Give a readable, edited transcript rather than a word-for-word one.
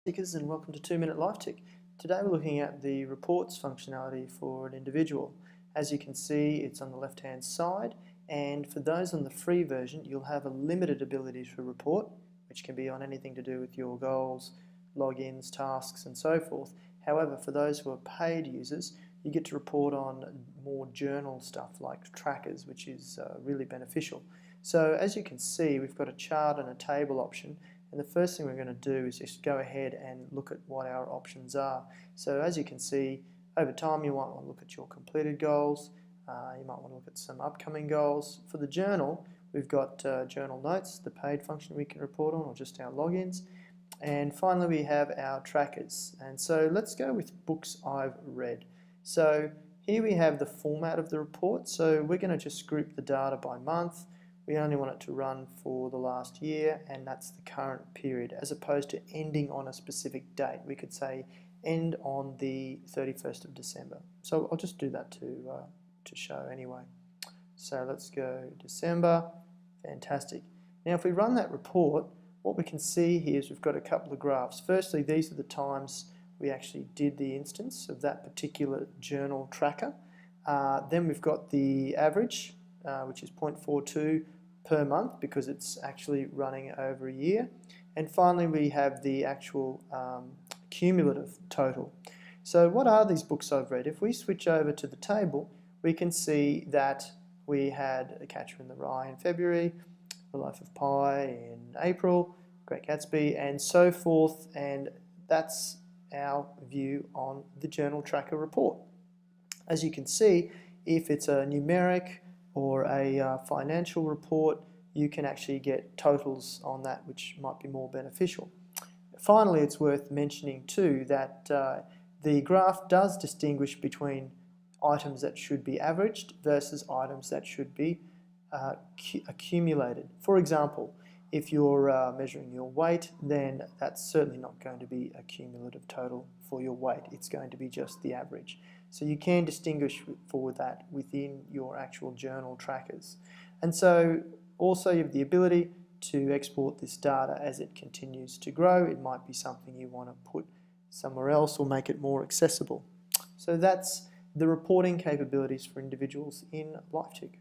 Seekers, and welcome to 2-Minute Lifetick. Today we're looking at the reports functionality for an individual. As you can see, it's on the left hand side, and for those on the free version you'll have a limited ability to report, which can be on anything to do with your goals, logins, tasks and so forth. However, for those who are paid users, you get to report on more journal stuff like trackers, which is really beneficial. So as you can see, we've got a chart and a table option. And the first thing we're going to do is just go ahead and look at what our options are. So as you can see, over time you might want to look at your completed goals, you might want to look at some upcoming goals. For the journal, we've got journal notes, the paid function we can report on, or just our logins. And finally we have our trackers. And so let's go with books I've read. So here we have the format of the report. So we're going to just group the data by month. We only want it to run for the last year, and that's the current period, as opposed to ending on a specific date. We could say end on the 31st of December. So I'll just do that to show anyway. So let's go December. Fantastic. Now if we run that report, what we can see here is we've got a couple of graphs. Firstly, these are the times we actually did the instance of that particular journal tracker. Then we've got the average, which is 0.42 per month because it's actually running over a year. And finally we have the actual cumulative total. So what are these books I've read? If we switch over to the table, we can see that we had A Catcher in the Rye in February, The Life of Pi in April, Great Gatsby and so forth, and that's our view on the journal tracker report. As you can see, if it's a numeric or a financial report, you can actually get totals on that, which might be more beneficial. Finally, it's worth mentioning too that the graph does distinguish between items that should be averaged versus items that should be accumulated. For example, if you're measuring your weight, then that's certainly not going to be a cumulative total for your weight. It's going to be just the average. So you can distinguish for that within your actual journal trackers. And so also you have the ability to export this data as it continues to grow. It might be something you want to put somewhere else or make it more accessible. So that's the reporting capabilities for individuals in Lifetick.